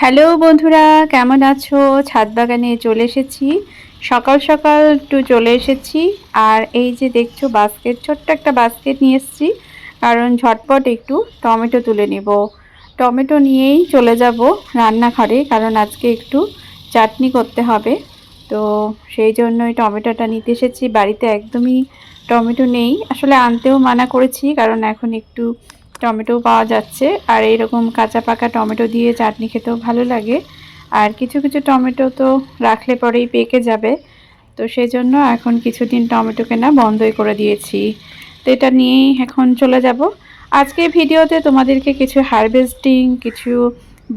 Hello বন্ধুরা, কেমন আছো? ছাদ বাগানে চলে এসেছি। সকাল সকাল একটু চলে এসেছি। আর এই যে দেখছো বাস্কেট, ছোট্ট একটা বাস্কেট নিয়ে এসেছি, কারণ ঝটপট একটু টমেটো তুলে নেব। টমেটো নিয়েই চলে যাব রান্নাঘরে, কারণ আজকে একটু চাটনি করতে হবে। তো সেই জন্যই টমেটোটা নিতে এসেছি। বাড়িতে একদমই টমেটো নেই, আসলে আনতেও মানা করেছি, কারণ এখন একটু টমেটো পাওয়া যাচ্ছে। আর এইরকম কাঁচা পাকা টমেটো দিয়ে চাটনি খেতেও ভালো লাগে। আর কিছু কিছু টমেটো তো রাখলে পরেই পেকে যাবে, তো সেই জন্য এখন কিছুদিন টমেটো কেনা বন্ধই করে দিয়েছি। তো এটা নিয়েই এখন চলে যাব। আজকের ভিডিওতে তোমাদেরকে কিছু হারভেস্টিং, কিছু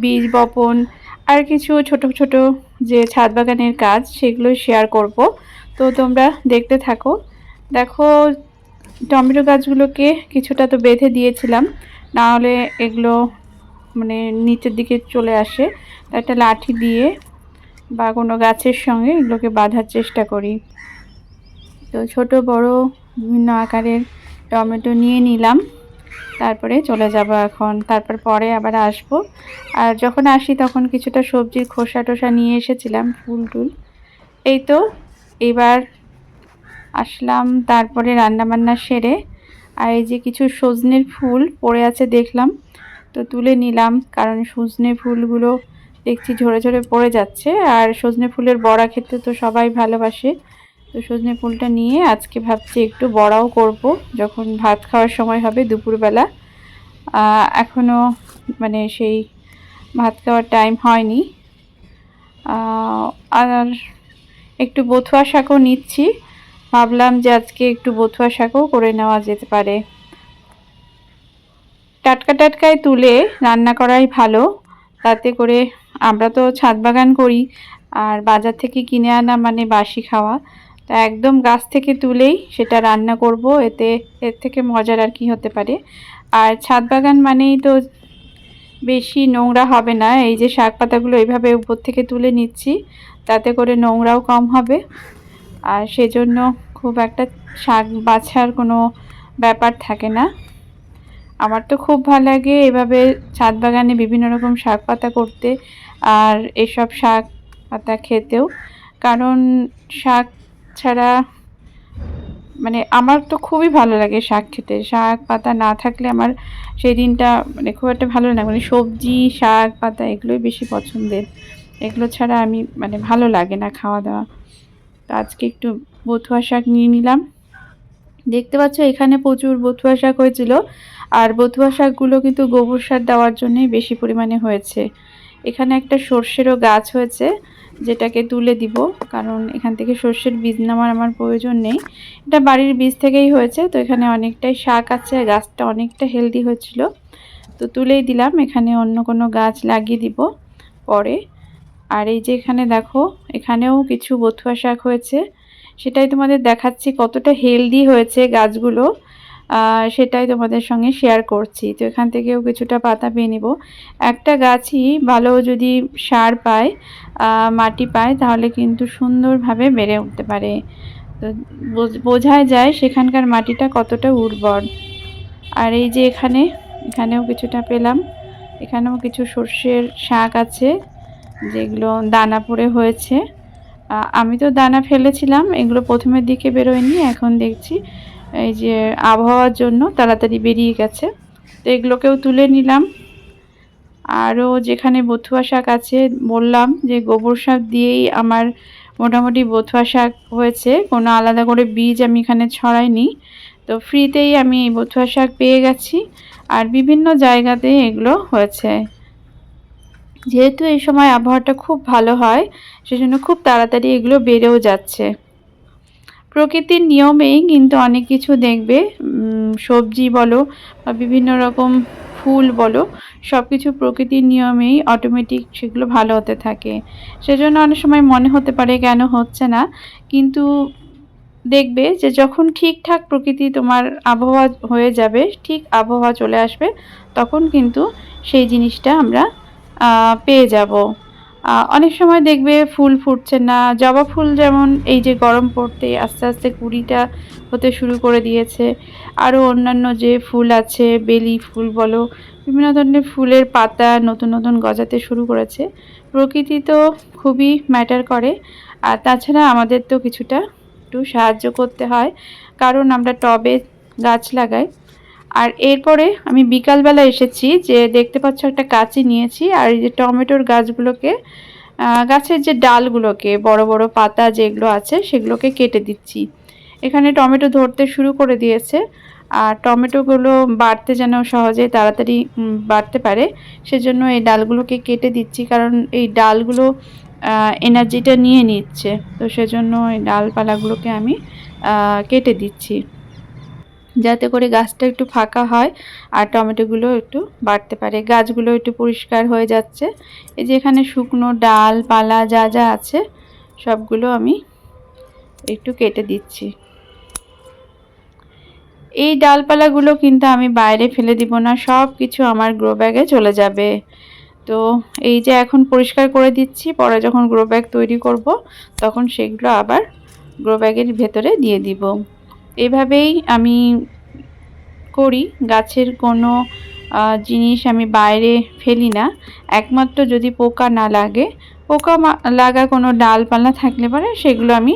বীজ বপন, আর কিছু ছোট ছোট যে ছাদ বাগানের কাজ, সেগুলো শেয়ার করব। তো তোমরা দেখতে থাকো। দেখো, টমেটো গাছগুলোকে কিছুটা তো বেঁধে দিয়েছিলাম, না হলে এগুলো মানে নিচের দিকে চলে আসে। একটা লাঠি দিয়ে বা কোনো গাছের সঙ্গে এগুলোকে বাঁধার চেষ্টা করি। তো ছোট বড় বিভিন্ন আকারের টমেটো নিয়ে নিলাম, তারপরে চলে যাব এখন। পরে আবার আসব। আর যখন আসি তখন কিছুটা সবজির খোসা টোসা নিয়ে এসেছিলাম, ফুল টুল। এই তো এবার আসলাম, তারপরে রান্নাবান্না সেরে। আর এই যে কিছু সজনের ফুল পড়ে আছে দেখলাম, তো তুলে নিলাম, কারণ সজনে ফুলগুলো দেখছি ঝরে ঝরে পড়ে যাচ্ছে। আর সজনে ফুলের বড়া খেতে তো সবাই ভালোবাসে। তো সজনে ফুলটা নিয়ে আজকে ভাবছি একটু বড়াও করব, যখন ভাত খাওয়ার সময় হবে দুপুরবেলা। এখনও মানে সেই ভাত খাওয়ার টাইম হয়নি। আর একটু বথুয়া শাকও নিচ্ছি, ভাবলাম যে আজকে একটু বথুয়া শাকও করে নেওয়া যেতে পারে। টাটকা টাটকায় তুলে রান্না করাই ভালো, তাতে করে আমরা তো ছাদ বাগান করি, আর বাজার থেকে কিনে আনা মানে বাসি খাওয়া। তা একদম গাছ থেকে তুলেই সেটা রান্না করব, এর থেকে মজার আর কি হতে পারে। আর ছাদ বাগান মানেই তো বেশি নোংরা হবে না। এই যে শাক পাতাগুলো এইভাবে উপর থেকে তুলে নিচ্ছি, তাতে করে নোংরাও কম হবে। আর সেজন্য খুব একটা শাক বাছার কোনো ব্যাপার থাকে না। আমার তো খুব ভালো লাগে এভাবে ছাদ বাগানে বিভিন্ন রকম শাক পাতা করতে, আর এসব শাক পাতা খেতেও। কারণ শাক ছাড়া মানে আমার তো খুবই ভালো লাগে শাক খেতে। শাক পাতা না থাকলে আমার সেই দিনটা মানে খুব একটা ভালো লাগে, মানে সবজি শাক পাতা এগুলোই বেশি পছন্দের। এগুলো ছাড়া আমি মানে ভালো লাগে না খাওয়া দাওয়া। তো আজকে একটু বথুয়া শাক নিয়ে নিলাম। দেখতে পাচ্ছ এখানে প্রচুর বথুয়া শাক হয়েছিল। আর বথুয়া শাকগুলো কিন্তু গোবর সার দেওয়ার জন্যই বেশি পরিমাণে হয়েছে। এখানে একটা সর্ষেরও গাছ হয়েছে, যেটাকে তুলে দিব, কারণ এখান থেকে সর্ষের বীজ নেওয়ার আমার প্রয়োজন নেই। এটা বাড়ির বীজ থেকেই হয়েছে। তো এখানে অনেকটাই শাক আছে, গাছটা অনেকটা হেলদি হয়েছিল, তো তুলেই দিলাম। এখানে অন্য কোনো গাছ লাগিয়ে দিব পরে। আর এই যে এখানে দেখো, এখানেও কিছু বথুয়া শাক হয়েছে, সেটাই তোমাদের দেখাচ্ছি কতটা হেলদি হয়েছে গাছগুলো। সেটাই তোমাদের সঙ্গে শেয়ার করছি। তো এখান থেকেও কিছুটা পাতা পেয়ে নেব। একটা গাছই ভালো যদি সার পায়, মাটি পায়, তাহলে কিন্তু সুন্দরভাবে বেড়ে উঠতে পারে। তো বোঝাই যায় সেখানকার মাটিটা কতটা উর্বর। আর এই যে এখানেও কিছুটা পেলাম। এখানেও কিছু সর্ষের শাক আছে, যেগুলো দানা পড়ে হয়েছে। আমি তো দানা ফেলেছিলাম, এগুলো প্রথমের দিকে বেরোয়নি, এখন দেখছি এই যে আবহাওয়ার জন্য তাড়াতাড়ি বেরিয়ে গেছে। তো এগুলোকেও তুলে নিলাম। আরও যেখানে বথুয়া শাক আছে, বললাম যে গোবর সার দিয়েই আমার মোটামুটি বথুয়া শাক হয়েছে, কোনো আলাদা করে বীজ আমি এখানে ছড়াইনি। তো ফ্রিতেই আমি এই বথুয়া শাক পেয়ে গেছি, আর বিভিন্ন জায়গাতে এগুলো হয়েছে। যেহেতু এই সময় আবহাওয়াটা খুব ভালো হয়, সেজন্য খুব তাড়াতাড়ি এগুলো বেড়েও যাচ্ছে। প্রকৃতির নিয়মেই কিন্তু অনেক কিছু দেখবে, সবজি বলো বা বিভিন্ন রকম ফুল বলো, সব কিছু প্রকৃতির নিয়মেই অটোমেটিক সেগুলো ভালো হতে থাকে। সেজন্য অনেক সময় মনে হতে পারে কেন হচ্ছে না, কিন্তু দেখবে যে যখন ঠিকঠাক প্রকৃতি তোমার আবহাওয়া হয়ে যাবে, ঠিক আবহাওয়া চলে আসবে, তখন কিন্তু সেই জিনিসটা আমরা পেয়ে যাব। অনেক সময় দেখবে ফুল ফুটছে না, জবা ফুল যেমন এই যে গরম পড়তে আস্তে আস্তে কুঁড়িটা হতে শুরু করে দিয়েছে। আরও অন্যান্য যে ফুল আছে, বেলি ফুল বলো, বিভিন্ন ধরনের ফুলের পাতা নতুন নতুন গজাতে শুরু করেছে। প্রকৃতি তো খুবই ম্যাটার করে, আর তাছাড়া আমাদের তো কিছুটা একটু সাহায্য করতে হয়, কারণ আমরা টবে গাছ লাগাই। আর এরপরে আমি বিকালবেলা এসেছি, যে দেখতে পাচ্ছ একটা কাঁচি নিয়েছি, আর এই যে টমেটোর গাছগুলোকে, গাছের যে ডালগুলোকে, বড় বড় পাতা যেগুলো আছে সেগুলোকে কেটে দিচ্ছি। এখানে টমেটো ধরতে শুরু করে দিয়েছে, আর টমেটোগুলো বাড়তে যেন সহজে তাড়াতাড়ি বাড়তে পারে, সেজন্য এই ডালগুলোকে কেটে দিচ্ছি, কারণ এই ডালগুলো এনার্জিটা নিয়ে নিচ্ছে, তো সেজন্য এই ডালপালাগুলোকে আমি কেটে দিচ্ছি, যাতে করে গাছটা একটু ফাঁকা হয় আর টমেটোগুলো একটু বাড়তে পারে। গাছগুলো একটু পরিষ্কার হয়ে যাচ্ছে। এই যে এখানে শুকনো ডালপালা যা যা আছে সবগুলো আমি একটু কেটে দিচ্ছি। এই ডালপালাগুলো কিন্তু আমি বাইরে ফেলে দিব না, সব কিছু আমার গ্রো ব্যাগে চলে যাবে। তো এই যে এখন পরিষ্কার করে দিচ্ছি, পরে যখন গ্রো ব্যাগ তৈরি করব তখন সেগুলো আবার গ্রো ব্যাগের ভেতরে দিয়ে দিব। এভাবেই আমি করি, গাছের কোনো জিনিস আমি বাইরে ফেলি না, একমাত্র যদি পোকা না লাগে। পোকা লাগা কোনো ডালপালা থাকলে পরে সেগুলো আমি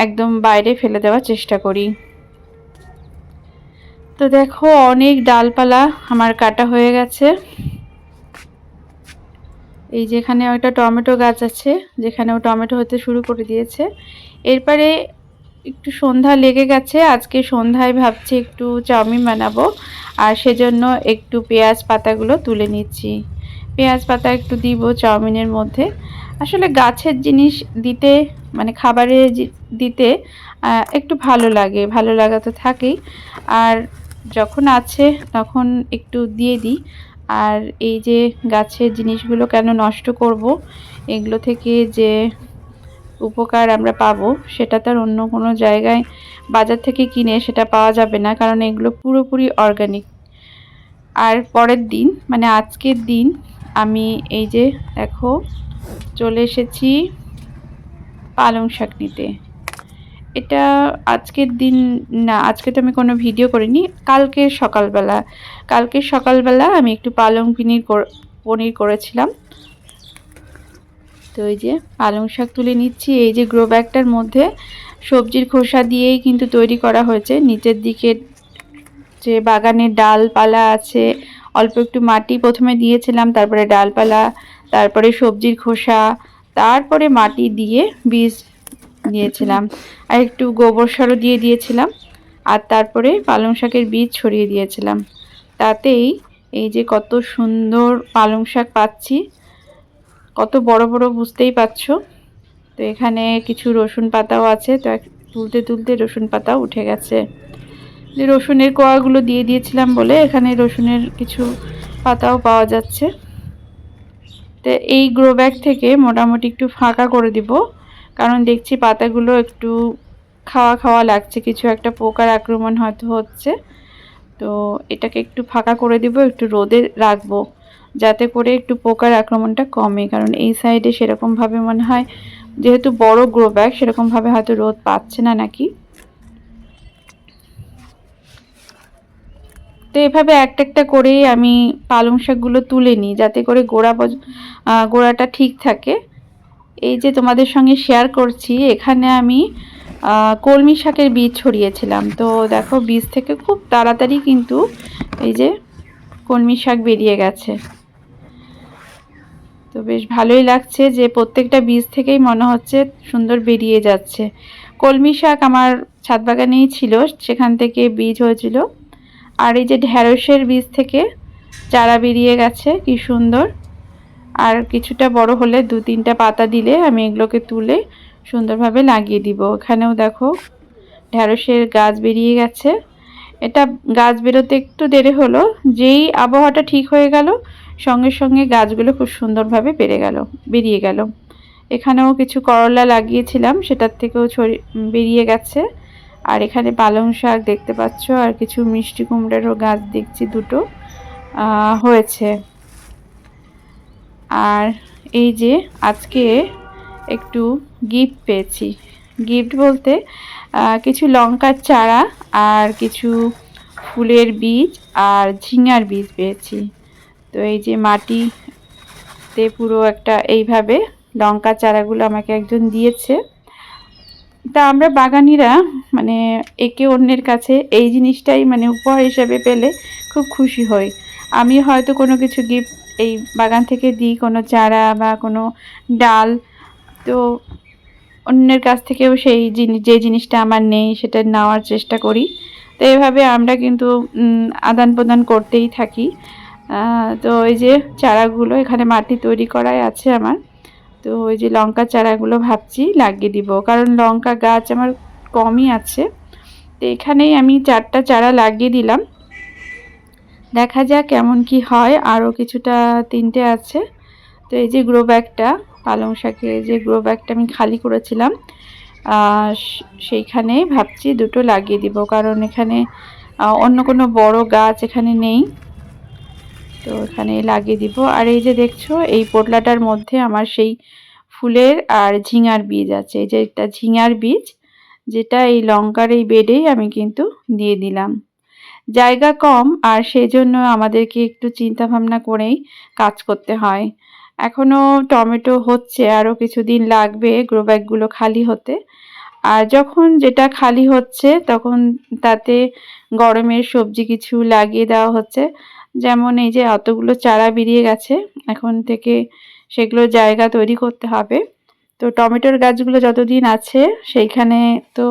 একদম বাইরে ফেলে দেওয়ার চেষ্টা করি। তো দেখো অনেক ডালপালা আমার কাটা হয়ে গেছে। এই যেখানে একটা টমেটো গাছ আছে, যেখানেও টমেটো হতে শুরু করে দিয়েছে। এরপরে একটু সন্ধ্যা লেগে গেছে, আজকে সন্ধ্যায় ভাবছি একটু চাউমিন বানাবো, আর সেজন্য একটু পেঁয়াজ পাতাগুলো তুলে নিচ্ছি। পেঁয়াজ পাতা একটু দিব চাউমিনের মধ্যে। আসলে গাছের জিনিস দিতে, মানে খাবারে দিতে একটু ভালো লাগে, ভালো লাগা তো থাকেই, আর যখন আছে তখন একটু দিয়ে দিই। আর এই যে গাছের জিনিসগুলো কেন নষ্ট করব, এগুলো থেকে যে উপকার আমরা পাবো সেটা তার অন্য কোনো জায়গায় বাজার থেকে কিনে সেটা পাওয়া যাবে না, কারণ এগুলো পুরোপুরি অর্গানিক। আর পরের দিন, মানে আজকের দিন, আমি এই যে দেখো চলে এসেছি পালং শাক নিতে। এটা আজকের দিন না, আজকে তো আমি কোনো ভিডিও করিনি, কালকের সকালবেলা আমি একটু পালং পনির করেছিলাম। তো এই যে পালং শাক তুলে নিচ্ছি। এই যে গ্রো ব্যাগটার মধ্যে সবজির খোসা দিয়েই কিন্তু তৈরি করা হয়েছে। নিচের দিকে যে বাগানের ডালপালা আছে, অল্প একটু মাটি প্রথমে দিয়েছিলাম, তারপরে ডালপালা, তারপরে সবজির খোসা, তারপরে মাটি দিয়ে বীজ দিয়েছিলাম, আর একটু গোবর সারও দিয়ে দিয়েছিলাম, আর তারপরে পালং শাকের বীজ ছড়িয়ে দিয়েছিলাম। তাতেই এই যে কত সুন্দর পালং শাক পাচ্ছি, কত বড় বড় বুঝতেই পারছো। তো এখানে কিছু রসুন পাতাও আছে, তো তুলতে তুলতে রসুন পাতাও উঠে গেছে। যে রসুনের কোয়াগুলো দিয়ে দিয়েছিলাম বলে এখানে রসুনের কিছু পাতাও পাওয়া যাচ্ছে। তো এই গ্রো ব্যাগ থেকে মোটামুটি একটু ফাঁকা করে দিব, কারণ দেখছি পাতাগুলো একটু খাওয়া খাওয়া লাগছে, কিছু একটা পোকার আক্রমণ হয়তো হচ্ছে। তো এটাকে একটু ফাঁকা করে দিব, একটু রোদে রাখবো, যাতে করে একটু পোকার আক্রমণটা কমে, কারণ এই সাইডে সেরকমভাবে মনে হয়, যেহেতু বড় গ্রো ব্যাগ, সেরকমভাবে হয়তো রোদ পাচ্ছে না নাকি। তো এভাবে একটা একটা করেই আমি পালং শাকগুলো তুলে নিই, যাতে করে গোড়াটা ঠিক থাকে। এই যে তোমাদের সঙ্গে শেয়ার করছি, এখানে আমি কলমি শাকের বীজ ছড়িয়েছিলাম। তো দেখো বীজ থেকে খুব তাড়াতাড়ি কিন্তু এই যে কলমি শাক বেরিয়ে গেছে। তো বেশ ভালোই লাগছে যে প্রত্যেকটা বীজ থেকেই মনে হচ্ছে সুন্দর বেরিয়ে যাচ্ছে। কলমি শাক আমার ছাদ বাগানেই ছিল, সেখান থেকে বীজ হয়েছিল। আর এই যে ঢ্যাঁড়সের বীজ থেকে চারা বেরিয়ে গেছে, কি সুন্দর। আর কিছুটা বড় হলে 2-3টা পাতা দিলে আমি এগুলোকে তুলে সুন্দরভাবে লাগিয়ে দিব। এখানেও দেখো ঢ্যাঁড়সের গাছ বেরিয়ে গেছে। এটা গাছ বেরোতে একটু দেরি হলো, যেই আবহাওয়াটা ঠিক হয়ে গেল সঙ্গে সঙ্গে গাছগুলো খুব সুন্দরভাবে বেরিয়ে গেল। এখানেও কিছু করলা লাগিয়েছিলাম, সেটার থেকেও বেরিয়ে গেছে। আর এখানে পালং শাক দেখতে পাচ্ছ, আর কিছু মিষ্টি কুমড়ারও গাছ দেখছি দুটো হয়েছে। আর এই যে আজকে একটু গিফট পেয়েছি, গিফট বলতে কিছু লঙ্কার চারা আর কিছু ফুলের বীজ আর ঝিঙার বীজ পেয়েছি। তো এই যে মাটিতে পুরো একটা এইভাবে লঙ্কা চারাগুলো আমাকে একজন দিয়েছে। তা আমরা বাগানিরা মানে একে অন্যের কাছে এই জিনিসটাই মানে উপহার হিসেবে পেলে খুব খুশি হই। আমি হয়তো কোনো কিছু গিফট এই বাগান থেকে দিই, কোনো চারা বা কোনো ডাল, তো অন্যের কাছ থেকেও সেই যে জিনিসটা আমার নেই সেটা নেওয়ার চেষ্টা করি। তো এভাবে আমরা কিন্তু আদান প্রদান করতেই থাকি। তো এই যে চারাগুলো এখানে মাটি তৈরি করাই আছে আমার। তো ওই যে লঙ্কা চারাগুলো ভাবছি লাগিয়ে দিব, কারণ লঙ্কা গাছ আমার কমই আছে। তো এখানেই আমি 4টা চারা লাগিয়ে দিলাম, দেখা যাক কেমন কি হয়। আরও কিছুটা 3টে আছে। তো এই যে গ্রো ব্যাগটা, পালং শাকের যে গ্রো ব্যাগটা আমি খালি করেছিলাম, সেইখানে ভাবছি 2টো লাগিয়ে দিব, কারণ এখানে অন্য কোনো বড় গাছ এখানে নেই। তো এখানে লাগিয়ে দিব। আর এই যে দেখছো এই পোটলাটার মধ্যে আমার সেই ফুলের আর ঝিঙার বীজ আছে। এই যে একটা ঝিঙার বীজ, যেটা এই লঙ্কার এই বেডেই আমি কিন্তু দিয়ে দিলাম। জায়গা কম আর সেই জন্য আমাদেরকে একটু চিন্তা ভাবনা করেই কাজ করতে হয়। এখনও টমেটো হচ্ছে, আরও কিছুদিন লাগবে গ্রো ব্যাগগুলো খালি হতে। আর যখন যেটা খালি হচ্ছে তখন তাতে গরমের সবজি কিছু লাগিয়ে দেওয়া হচ্ছে। যেমন এই যে অতগুলো চারা বেরিয়ে গেছে, এখন থেকে সেগুলো জায়গা তৈরি করতে হবে। তো টমেটোর গাছগুলো যতদিন আছে সেইখানে তো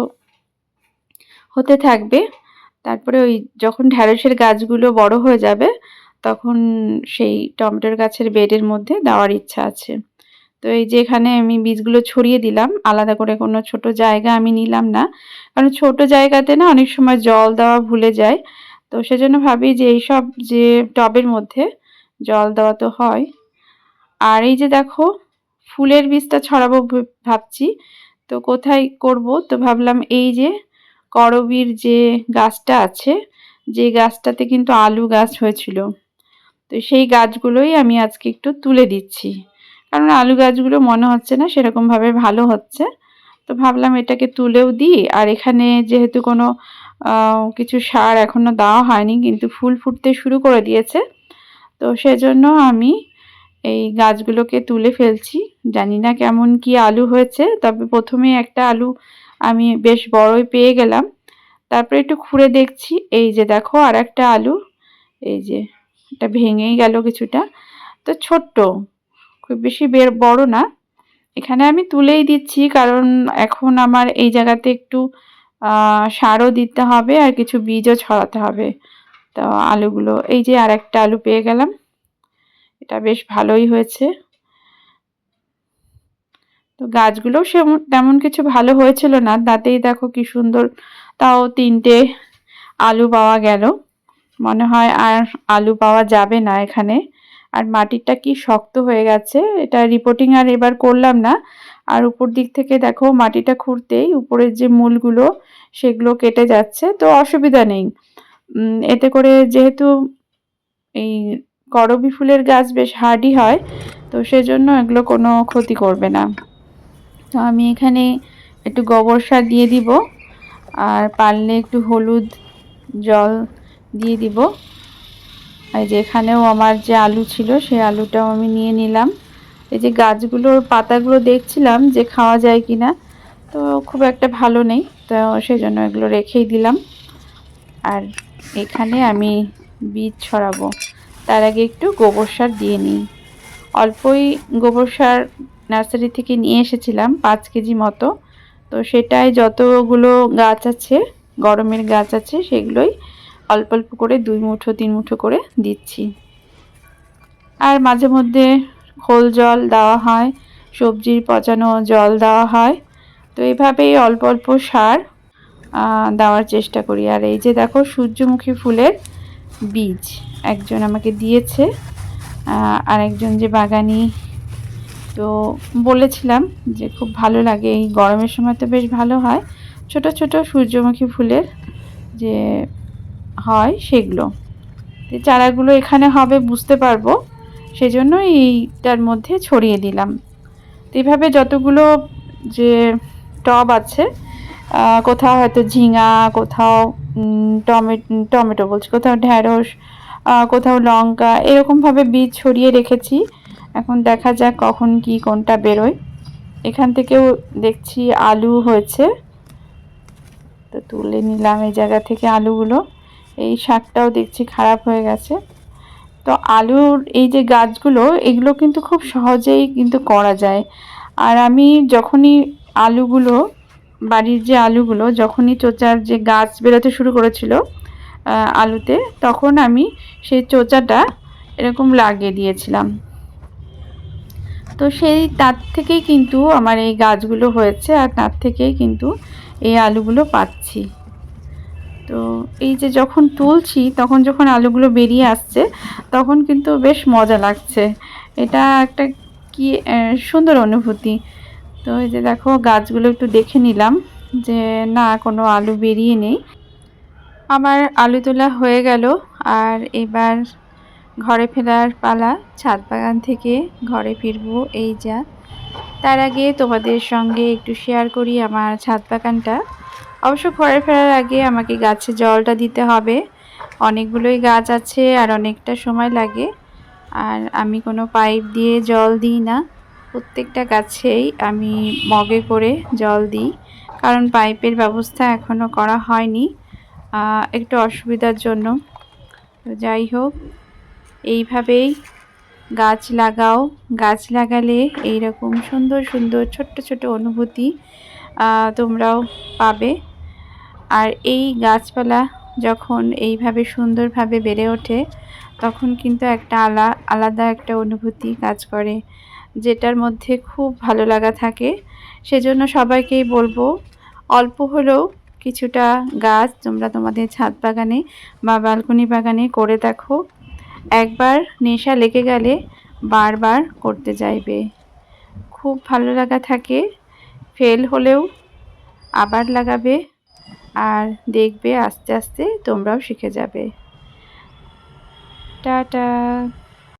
হতে থাকবে। তারপরে ওই যখন ঢ্যাঁড়সের গাছগুলো বড় হয়ে যাবে তখন সেই টমেটোর গাছের বেডের মধ্যে দেওয়ার ইচ্ছা আছে। তো এই যে এখানে আমি বীজগুলো ছড়িয়ে দিলাম, আলাদা করে কোনো ছোট জায়গা আমি নিলাম না, কারণ ছোট জায়গাতে না অনেক সময় জল দেওয়া ভুলে যায়। তো সেজন্য ভাবি যে এইসব যে টবের মধ্যে জল দেওয়া তো হয়। আর এই যে দেখো ফুলের বীজটা ছড়াবো ভাবছি, তো কোথায় করব, তো ভাবলাম এই যে করবীর যে গাছটা আছে, যে গাছটাতে কিন্তু আলু গাছ হয়েছিল, তো সেই গাছগুলোই আমি আজকে একটু তুলে দিচ্ছি, কারণ আলু গাছগুলো মনে হচ্ছে না সেরকমভাবে ভালো হচ্ছে। তো ভাবলাম এটাকে তুলেও দিই। আর এখানে যেহেতু কোনো কিছু সার এখনও দেওয়া হয়নি, কিন্তু ফুল ফুটতে শুরু করে দিয়েছে, তো সেজন্য আমি এই গাছগুলোকে তুলে ফেলছি। জানি না কেমন কি আলু হয়েছে, তবে প্রথমে একটা আলু আমি বেশ বড়ই পেয়ে গেলাম। তারপরে একটু খুঁড়ে দেখছি, এই যে দেখো আর একটা আলু, এই যে এটা ভেঙেই গেল কিছুটা। তো ছোট্ট, খুব বেশি বড় না। এখানে আমি তুলেই দিচ্ছি, কারণ এখন আমার এই জায়গাতে একটু সারও দিতে হবে আর কিছু বীজও ছড়াতে হবে। তো আলুগুলো, এই যে আর একটা আলু পেয়ে গেলাম, এটা বেশ ভালোই হয়েছে। তো গাছগুলোও তেমন কিছু ভালো হয়েছিল না, তাতেই দেখো কি সুন্দর তাও 3টে আলু পাওয়া গেল। মনে হয় আর আলু পাওয়া যাবে না এখানে। আর মাটিটা কি শক্ত হয়ে গেছে, এটা রিপোর্টিং আর এবার করলাম না। আর উপর দিক থেকে দেখো মাটিটা খুঁড়তেই উপরের যে মূলগুলো সেগুলো কেটে যাচ্ছে, তো অসুবিধা নেই। এতে করে যেহেতু এই করবী ফুলের গাছ বেশ হার্ডি হয়, তো সেজন্য এগুলো কোনো ক্ষতি করবে না। তো আমি এখানে একটু গোবর সার দিয়ে দিব, আর পারলে একটু হলুদ জল দিয়ে দিব। এই যে এখানেও আমার যে আলু ছিল সেই আলুটাও আমি নিয়ে নিলাম। এই যে গাছগুলোর পাতাগুলো দেখছিলাম যে খাওয়া যায় কিনা, তো খুব একটা ভালো নেই, তো সেই জন্য এগুলো রেখেই দিলাম। আর এখানে আমি বীজ ছড়াবো, তার আগে একটু গোবর সার দিয়ে নিই। অল্পই গোবর সার নার্সারি থেকে নিয়ে এসেছিলাম 5 কেজি মতো, তো সেটাই যতগুলো গাছ আছে, গরমের গাছ আছে, সেগুলোই অল্প অল্প করে 2 মুঠো 3 মুঠো করে দিচ্ছি। আর মাঝে মধ্যে খোল জল দেওয়া হয়, সবজির পচানো জল দেওয়া হয়। তো এইভাবেই অল্প অল্প সার দেওয়ার চেষ্টা করি। আর এই যে দেখো সূর্যমুখী ফুলের বীজ একজন আমাকে দিয়েছে, আরেকজন যে বাগানি, তো বলেছিলাম যে খুব ভালো লাগে, এই গরমের সময় তো বেশ ভালো হয় ছোট ছোট সূর্যমুখী ফুলের যে হয় সেগুলো। এই চারাগুলো এখানে হবে বুঝতে পারবো, সেজন্য এইটার মধ্যে ছড়িয়ে দিলাম। তো এইভাবে যতগুলো যে টব আছে, কোথাও হয়তো ঝিঙা, কোথাও টমেটো বলছি, কোথাও ঢ্যাঁড়স, কোথাও লঙ্কা, এরকমভাবে বীজ ছড়িয়ে রেখেছি। এখন দেখা যাক কখন কি কোনটা বেরোয়। এখান থেকেও দেখছি আলু হয়েছে, তো তুলে নিলাম এই জায়গা থেকে আলুগুলো। এই শাকটাও দেখছি খারাপ হয়ে গেছে। তো আলুর এই যে গাছগুলো, এগুলো কিন্তু খুব সহজেই কিন্তু করা যায়। আর আমি যখনই আলুগুলো, বাড়ির যে আলুগুলো যখনই চোচার যে গাছ বেরোতে শুরু করেছিল আলুতে, তখন আমি সেই চোচাটা এরকম লাগিয়ে দিয়েছিলাম। তো সেই তার থেকেই কিন্তু আমার এই গাছগুলো হয়েছে, আর তার থেকেই কিন্তু এই আলুগুলো পাচ্ছি। তো এই যে যখন তুলছি, তখন যখন আলুগুলো বেরিয়ে আসছে, তখন কিন্তু বেশ মজা লাগছে। এটা একটা কি সুন্দর অনুভূতি। তো এই যে দেখো গাছগুলো একটু দেখে নিলাম যে না, কোনো আলু বেরিয়ে নেই। আমার আলু তোলা হয়ে গেল, আর এবার ঘরে ফেরার পালা। ছাদ বাগান থেকে ঘরে ফিরবো এই যা। তার আগে তোমাদের সঙ্গে একটু শেয়ার করি আমার ছাদ বাগানটা। অবশ্য ঘরে ফেরার আগে আমাকে গাছে জলটা দিতে হবে। অনেকগুলোই গাছ আছে আর অনেকটা সময় লাগে। আর আমি কোনো পাইপ দিয়ে জল দিই না, প্রত্যেকটা গাছেই আমি মগে করে জল দিই, কারণ পাইপের ব্যবস্থা এখনও করা হয়নি একটু অসুবিধার জন্য। তো যাই হোক, এইভাবেই গাছ লাগাও। গাছ লাগালে এইরকম সুন্দর সুন্দর ছোট্ট ছোট অনুভূতি তোমরাও পাবে। আর এই গাছপালা যখন এইভাবে সুন্দরভাবে বেড়ে ওঠে, তখন কিন্তু একটা আলাদা একটা অনুভূতি কাজ করে, যেটার মধ্যে খুব ভালো লাগা থাকে। সেজন্য সবাইকেই বলবো, অল্প হলেও কিছুটা গাছ তোমরা তোমাদের ছাদ বাগানে বা ব্যালকনি বাগানে করে দেখো। একবার নেশা লেগে গেলে বারবার করতে চাইবে, খুব ভালো লাগা থাকে। ফেল হলেও আবার লাগাবে, আর দেখবে আস্তে আস্তে তোমরাও শিখে যাবে। টাটা।